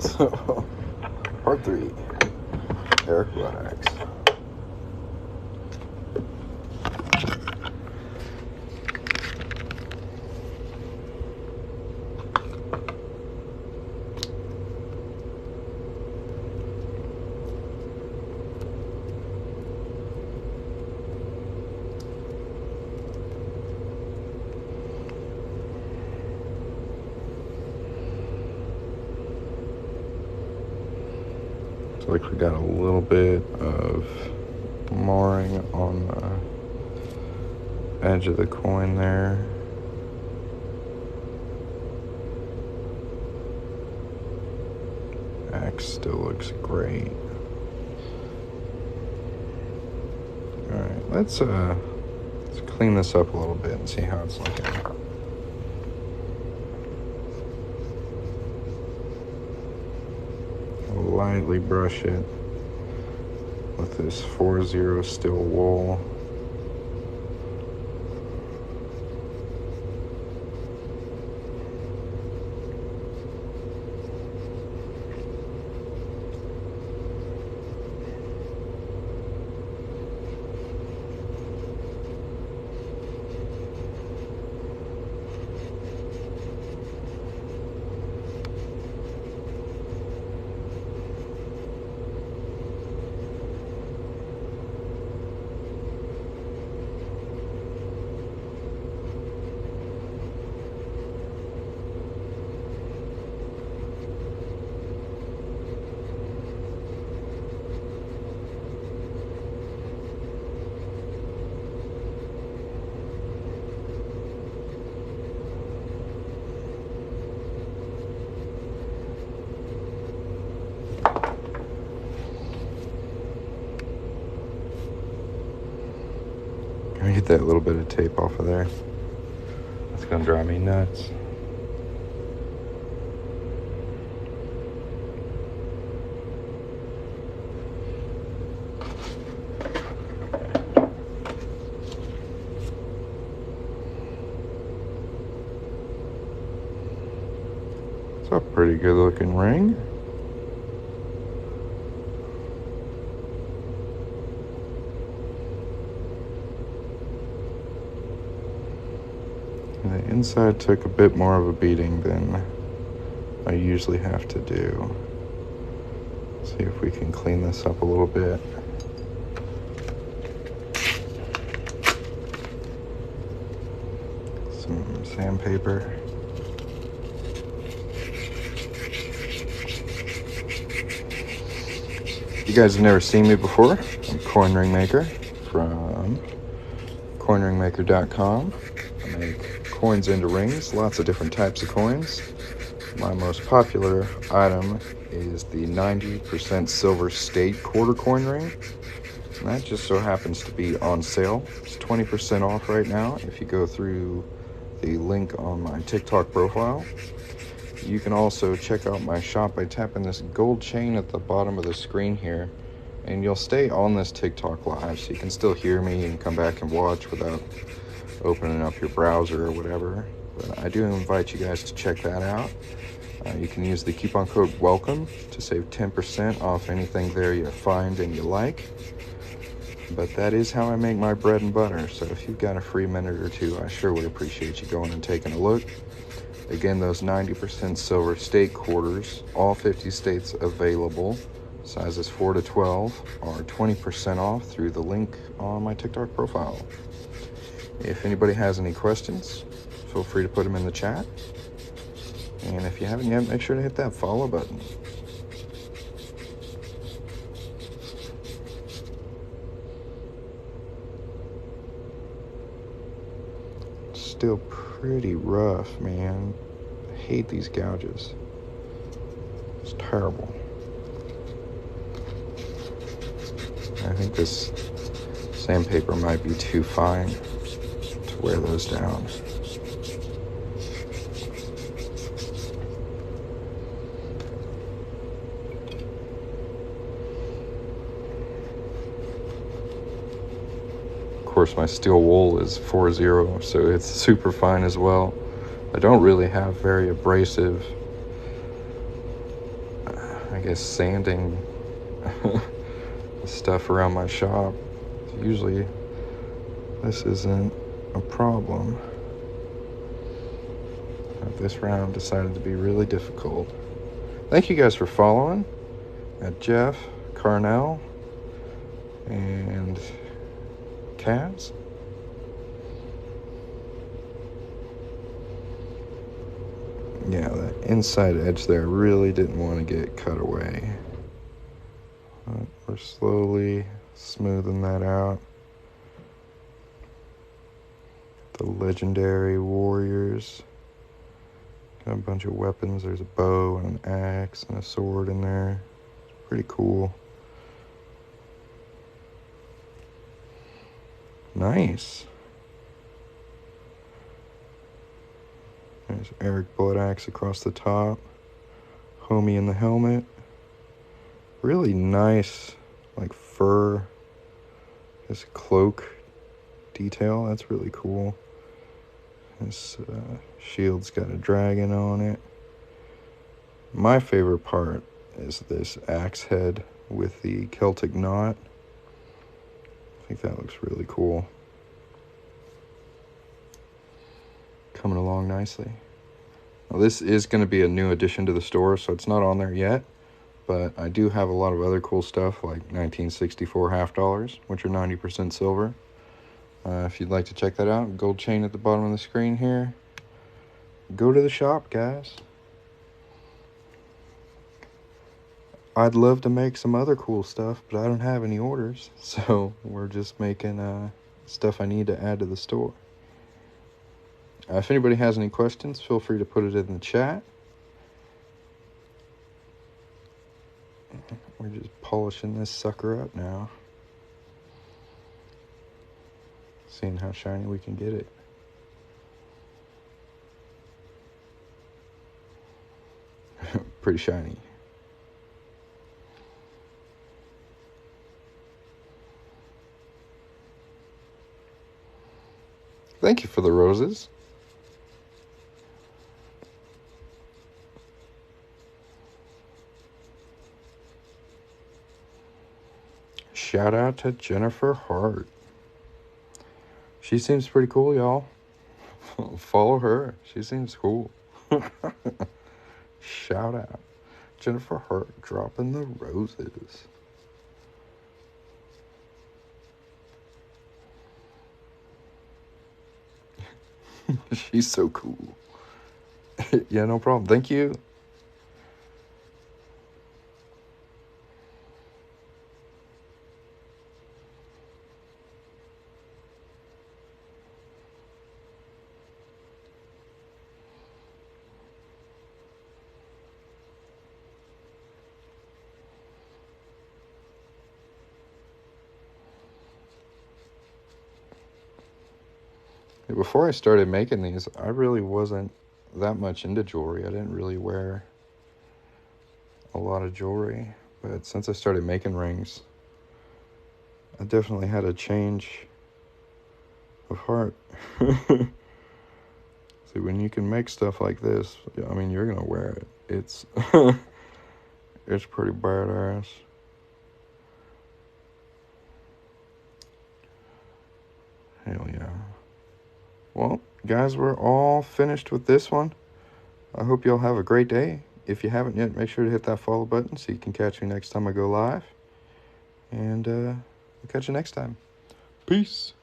So, part 3, Eric Bloodaxe. Looks like we got a little bit of marring on the edge of the coin there. Axe still looks great. Alright, let's clean this up a little bit and see how it's looking. Lightly brush it with this 4-0 steel wool. Get that little bit of tape off of there. That's gonna drive me nuts. It's a pretty good looking ring. The inside took a bit more of a beating than I usually have to do. See if we can clean this up a little bit. Some sandpaper. If you guys have never seen me before, I'm Coin Ring Maker from coinringmaker.com. I make coins into rings, lots of different types of coins. My most popular item is the 90% silver state quarter coin ring. And that just so happens to be on sale. It's 20% off right now if you go through the link on my TikTok profile. You can also check out my shop by tapping this gold chain at the bottom of the screen here. And you'll stay on this TikTok live, so you can still hear me and come back and watch without opening up your browser or whatever. But I do invite you guys to check that out. You can use the coupon code WELCOME to save 10% off anything there you find and you like. But that is how I make my bread and butter, so if you've got a free minute or two, I sure would appreciate you going and taking a look. Again, those 90% silver state quarters, all 50 states available, sizes 4 to 12, are 20% off through the link on my TikTok profile. If anybody has any questions, feel free to put them in the chat. And if you haven't yet, make sure to hit that follow button. Still pretty rough, man. I hate these gouges. It's terrible. I think this sandpaper might be too fine to wear those down. Of course, my steel wool is 4-0, so it's super fine as well. I don't really have very abrasive guess, sanding the stuff around my shop. Usually this isn't a problem. But this round decided to be really difficult. Thank you guys for following. Jeff, Carnell, and Kaz. Yeah, that inside edge there really didn't want to get cut away. But we're slowly smoothing that out. The legendary warriors. Got a bunch of weapons. There's a bow and an axe and a sword in there. It's pretty cool. Nice. There's Eric Bloodaxe across the top. Homie in the helmet. Really nice, like fur. This cloak detail. That's really cool. This shield's got a dragon on it. My favorite part is this axe head with the Celtic knot. I think that looks really cool. Coming along nicely. Now, this is going to be a new addition to the store, so it's not on there yet. But I do have a lot of other cool stuff, like 1964 half dollars, which are 90% silver. If you'd like to check that out, gold chain at the bottom of the screen here. Go to the shop, guys. I'd love to make some other cool stuff, but I don't have any orders. So we're just making stuff I need to add to the store. If anybody has any questions, feel free to put it in the chat. We're just polishing this sucker up now. Seeing how shiny we can get it. Pretty shiny. Thank you for the roses. Shout out to Jennifer Hart. She seems pretty cool, y'all. Follow her. She seems cool. Shout out. Jennifer Hart dropping the roses. She's so cool. Yeah, no problem. Thank you. Before I started making these, I really wasn't that much into jewelry. I didn't really wear a lot of jewelry. But since I started making rings, I definitely had a change of heart. See, when you can make stuff like this, I mean, you're going to wear it. It's, it's pretty badass. Hell yeah. Well, guys, we're all finished with this one. I hope y'all have a great day. If you haven't yet, make sure to hit that follow button so you can catch me next time I go live. And I'll catch you next time. Peace.